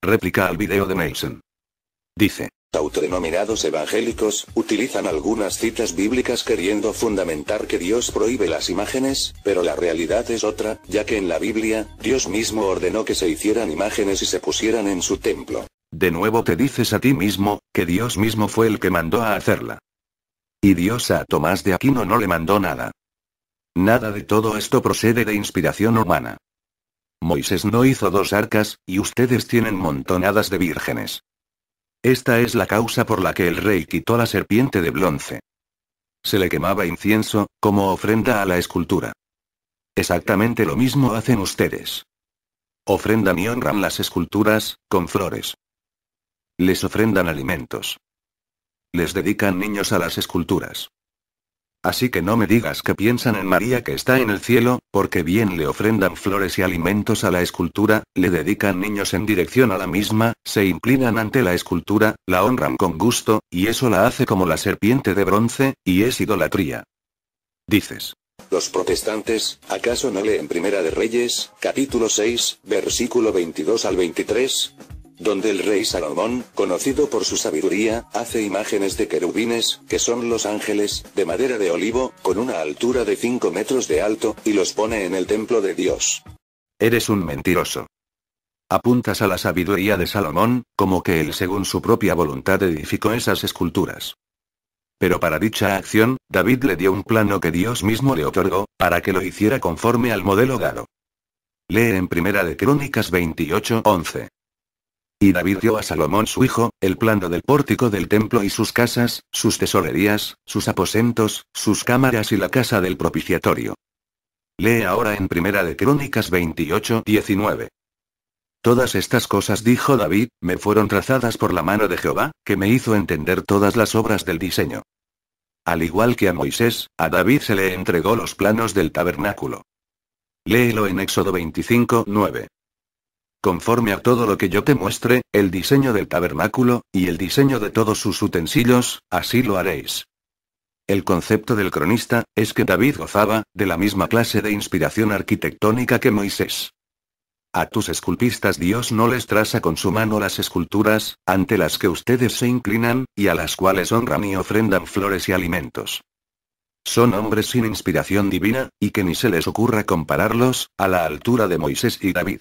Réplica al video de Mason. Dice. Autodenominados evangélicos, utilizan algunas citas bíblicas queriendo fundamentar que Dios prohíbe las imágenes, pero la realidad es otra, ya que en la Biblia, Dios mismo ordenó que se hicieran imágenes y se pusieran en su templo. De nuevo te dices a ti mismo, que Dios mismo fue el que mandó a hacerla. Y Dios a Tomás de Aquino no le mandó nada. Nada de todo esto procede de inspiración humana. Moisés no hizo 2 arcas, y ustedes tienen montonadas de vírgenes. Esta es la causa por la que el rey quitó la serpiente de bronce. Se le quemaba incienso, como ofrenda a la escultura. Exactamente lo mismo hacen ustedes. Ofrendan y honran las esculturas, con flores. Les ofrendan alimentos. Les dedican niños a las esculturas. Así que no me digas que piensan en María que está en el cielo, porque bien le ofrendan flores y alimentos a la escultura, le dedican niños en dirección a la misma, se inclinan ante la escultura, la honran con gusto, y eso la hace como la serpiente de bronce, y es idolatría. Dices. Los protestantes, ¿acaso no leen Primera de Reyes, capítulo 6, versículo 22 al 23? Donde el rey Salomón, conocido por su sabiduría, hace imágenes de querubines, que son los ángeles, de madera de olivo, con una altura de 5 metros de alto, y los pone en el templo de Dios. Eres un mentiroso. Apuntas a la sabiduría de Salomón, como que él según su propia voluntad edificó esas esculturas. Pero para dicha acción, David le dio un plano que Dios mismo le otorgó, para que lo hiciera conforme al modelo dado. Lee en Primera de Crónicas 28:11. Y David dio a Salomón su hijo, el plano del pórtico del templo y sus casas, sus tesorerías, sus aposentos, sus cámaras y la casa del propiciatorio. Lee ahora en Primera de Crónicas 28:19. Todas estas cosas, dijo David, me fueron trazadas por la mano de Jehová, que me hizo entender todas las obras del diseño. Al igual que a Moisés, a David se le entregó los planos del tabernáculo. Léelo en Éxodo 25:9. Conforme a todo lo que yo te muestre, el diseño del tabernáculo, y el diseño de todos sus utensilios, así lo haréis. El concepto del cronista, es que David gozaba, de la misma clase de inspiración arquitectónica que Moisés. A tus esculpistas Dios no les traza con su mano las esculturas, ante las que ustedes se inclinan, y a las cuales honran y ofrendan flores y alimentos. Son hombres sin inspiración divina, y que ni se les ocurra compararlos, a la altura de Moisés y David.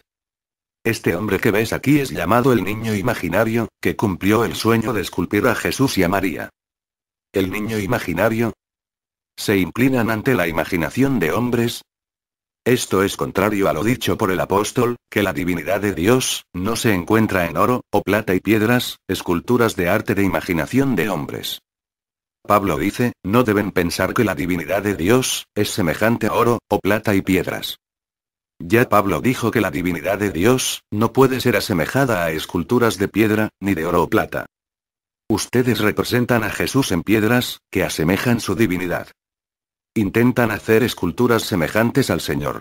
Este hombre que ves aquí es llamado el niño imaginario, que cumplió el sueño de esculpir a Jesús y a María. ¿El niño imaginario? ¿Se inclinan ante la imaginación de hombres? Esto es contrario a lo dicho por el apóstol, que la divinidad de Dios, no se encuentra en oro, o plata y piedras, esculturas de arte de imaginación de hombres. Pablo dice, no deben pensar que la divinidad de Dios, es semejante a oro, o plata y piedras. Ya Pablo dijo que la divinidad de Dios, no puede ser asemejada a esculturas de piedra, ni de oro o plata. Ustedes representan a Jesús en piedras, que asemejan su divinidad. Intentan hacer esculturas semejantes al Señor.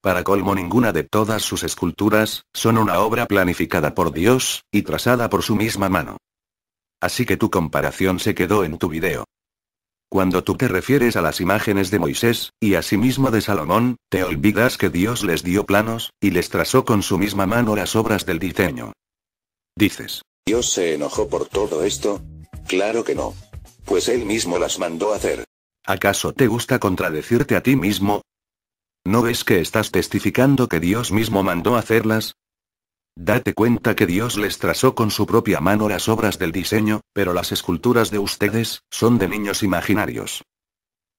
Para colmo, ninguna de todas sus esculturas, son una obra planificada por Dios, y trazada por su misma mano. Así que tu comparación se quedó en tu video. Cuando tú te refieres a las imágenes de Moisés, y asimismo de Salomón, te olvidas que Dios les dio planos, y les trazó con su misma mano las obras del diseño. Dices. ¿Dios se enojó por todo esto? Claro que no. Pues él mismo las mandó hacer. ¿Acaso te gusta contradecirte a ti mismo? ¿No ves que estás testificando que Dios mismo mandó hacerlas? Date cuenta que Dios les trazó con su propia mano las obras del diseño, pero las esculturas de ustedes, son de niños imaginarios.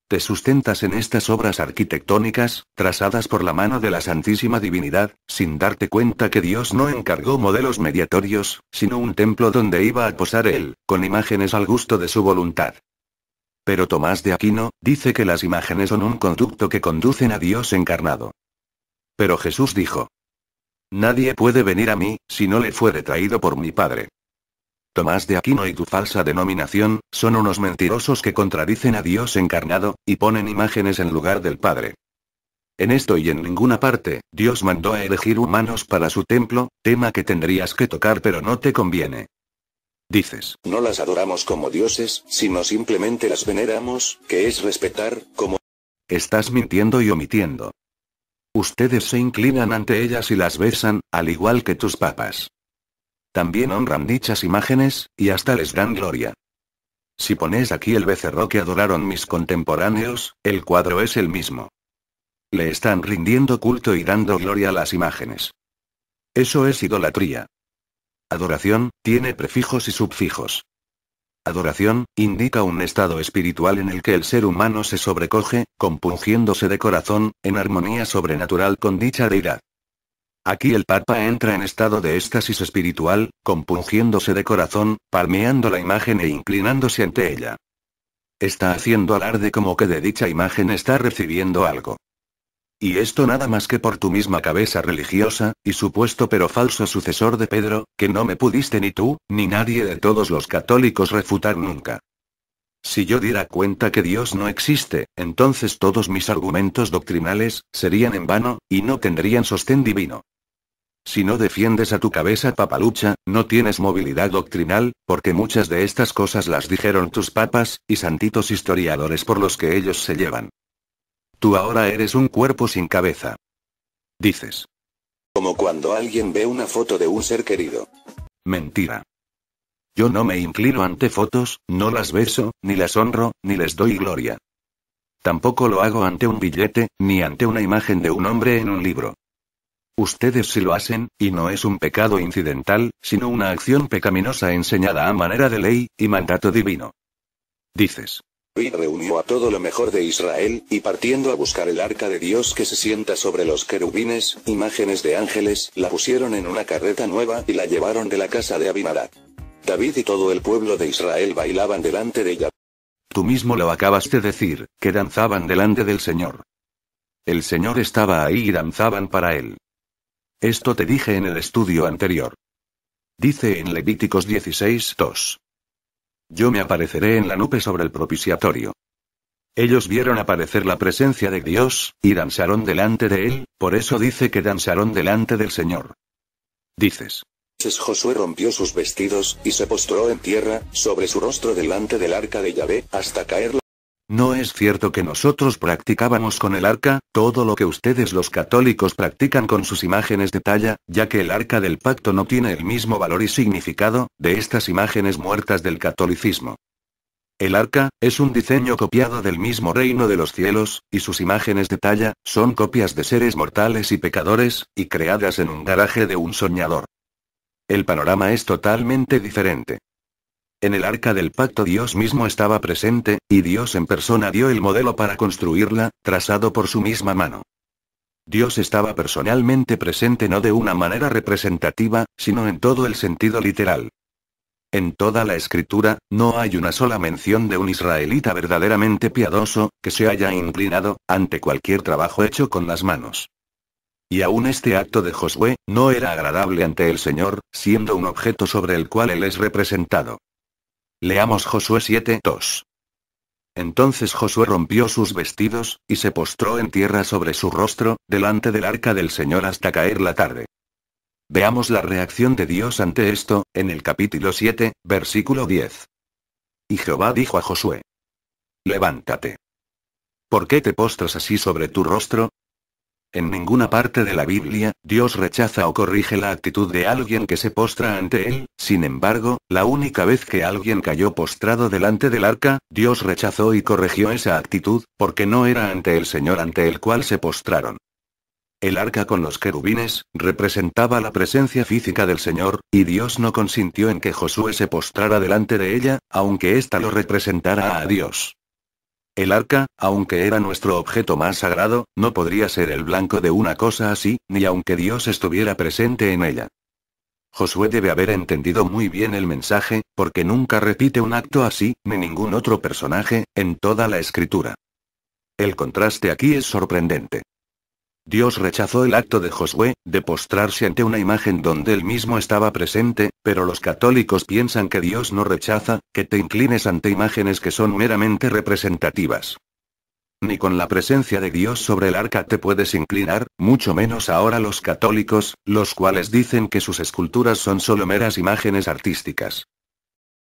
Te sustentas en estas obras arquitectónicas, trazadas por la mano de la Santísima Divinidad, sin darte cuenta que Dios no encargó modelos mediatorios, sino un templo donde iba a posar Él, con imágenes al gusto de su voluntad. Pero Tomás de Aquino, dice que las imágenes son un conducto que conducen a Dios encarnado. Pero Jesús dijo. Nadie puede venir a mí, si no le fuere traído por mi Padre. Tomás de Aquino y tu falsa denominación, son unos mentirosos que contradicen a Dios encarnado, y ponen imágenes en lugar del Padre. En esto y en ninguna parte, Dios mandó a elegir humanos para su templo, tema que tendrías que tocar pero no te conviene. Dices. No las adoramos como dioses, sino simplemente las veneramos, que es respetar, como... Estás mintiendo y omitiendo. Ustedes se inclinan ante ellas y las besan, al igual que tus papas. También honran dichas imágenes, y hasta les dan gloria. Si pones aquí el becerro que adoraron mis contemporáneos, el cuadro es el mismo. Le están rindiendo culto y dando gloria a las imágenes. Eso es idolatría. Adoración, tiene prefijos y subfijos. Adoración, indica un estado espiritual en el que el ser humano se sobrecoge, compungiéndose de corazón, en armonía sobrenatural con dicha deidad. Aquí el Papa entra en estado de éxtasis espiritual, compungiéndose de corazón, palmeando la imagen e inclinándose ante ella. Está haciendo alarde como que de dicha imagen está recibiendo algo. Y esto nada más que por tu misma cabeza religiosa, y supuesto pero falso sucesor de Pedro, que no me pudiste ni tú, ni nadie de todos los católicos refutar nunca. Si yo diera cuenta que Dios no existe, entonces todos mis argumentos doctrinales serían en vano, y no tendrían sostén divino. Si no defiendes a tu cabeza papalucha, no tienes movilidad doctrinal, porque muchas de estas cosas las dijeron tus papas, y santitos historiadores por los que ellos se llevan. Tú ahora eres un cuerpo sin cabeza. Dices. Como cuando alguien ve una foto de un ser querido. Mentira. Yo no me inclino ante fotos, no las beso, ni las honro, ni les doy gloria. Tampoco lo hago ante un billete, ni ante una imagen de un hombre en un libro. Ustedes sí lo hacen, y no es un pecado incidental, sino una acción pecaminosa enseñada a manera de ley, y mandato divino. Dices. David reunió a todo lo mejor de Israel, y partiendo a buscar el arca de Dios que se sienta sobre los querubines, imágenes de ángeles, la pusieron en una carreta nueva, y la llevaron de la casa de Abimelech. David y todo el pueblo de Israel bailaban delante de ella. Tú mismo lo acabas de decir, que danzaban delante del Señor. El Señor estaba ahí y danzaban para él. Esto te dije en el estudio anterior. Dice en Levíticos 16:2. Yo me apareceré en la nube sobre el propiciatorio. Ellos vieron aparecer la presencia de Dios, y danzaron delante de él, por eso dice que danzaron delante del Señor. Dices. Entonces Josué rompió sus vestidos, y se postró en tierra, sobre su rostro delante del arca de Yahvé, hasta caer. No es cierto que nosotros practicábamos con el arca, todo lo que ustedes los católicos practican con sus imágenes de talla, ya que el arca del pacto no tiene el mismo valor y significado, de estas imágenes muertas del catolicismo. El arca, es un diseño copiado del mismo reino de los cielos, y sus imágenes de talla, son copias de seres mortales y pecadores, y creadas en un garaje de un soñador. El panorama es totalmente diferente. En el arca del pacto Dios mismo estaba presente, y Dios en persona dio el modelo para construirla, trazado por su misma mano. Dios estaba personalmente presente no de una manera representativa, sino en todo el sentido literal. En toda la escritura, no hay una sola mención de un israelita verdaderamente piadoso, que se haya inclinado, ante cualquier trabajo hecho con las manos. Y aún este acto de Josué, no era agradable ante el Señor, siendo un objeto sobre el cual él es representado. Leamos Josué 7:2. Entonces Josué rompió sus vestidos, y se postró en tierra sobre su rostro, delante del arca del Señor hasta caer la tarde. Veamos la reacción de Dios ante esto, en el capítulo 7, versículo 10. Y Jehová dijo a Josué. Levántate. ¿Por qué te postras así sobre tu rostro? En ninguna parte de la Biblia, Dios rechaza o corrige la actitud de alguien que se postra ante él, sin embargo, la única vez que alguien cayó postrado delante del arca, Dios rechazó y corrigió esa actitud, porque no era ante el Señor ante el cual se postraron. El arca con los querubines, representaba la presencia física del Señor, y Dios no consintió en que Josué se postrara delante de ella, aunque ésta lo representara a Dios. El arca, aunque era nuestro objeto más sagrado, no podría ser el blanco de una cosa así, ni aunque Dios estuviera presente en ella. Josué debe haber entendido muy bien el mensaje, porque nunca repite un acto así, ni ningún otro personaje, en toda la escritura. El contraste aquí es sorprendente. Dios rechazó el acto de Josué, de postrarse ante una imagen donde él mismo estaba presente, pero los católicos piensan que Dios no rechaza, que te inclines ante imágenes que son meramente representativas. Ni con la presencia de Dios sobre el arca te puedes inclinar, mucho menos ahora los católicos, los cuales dicen que sus esculturas son solo meras imágenes artísticas.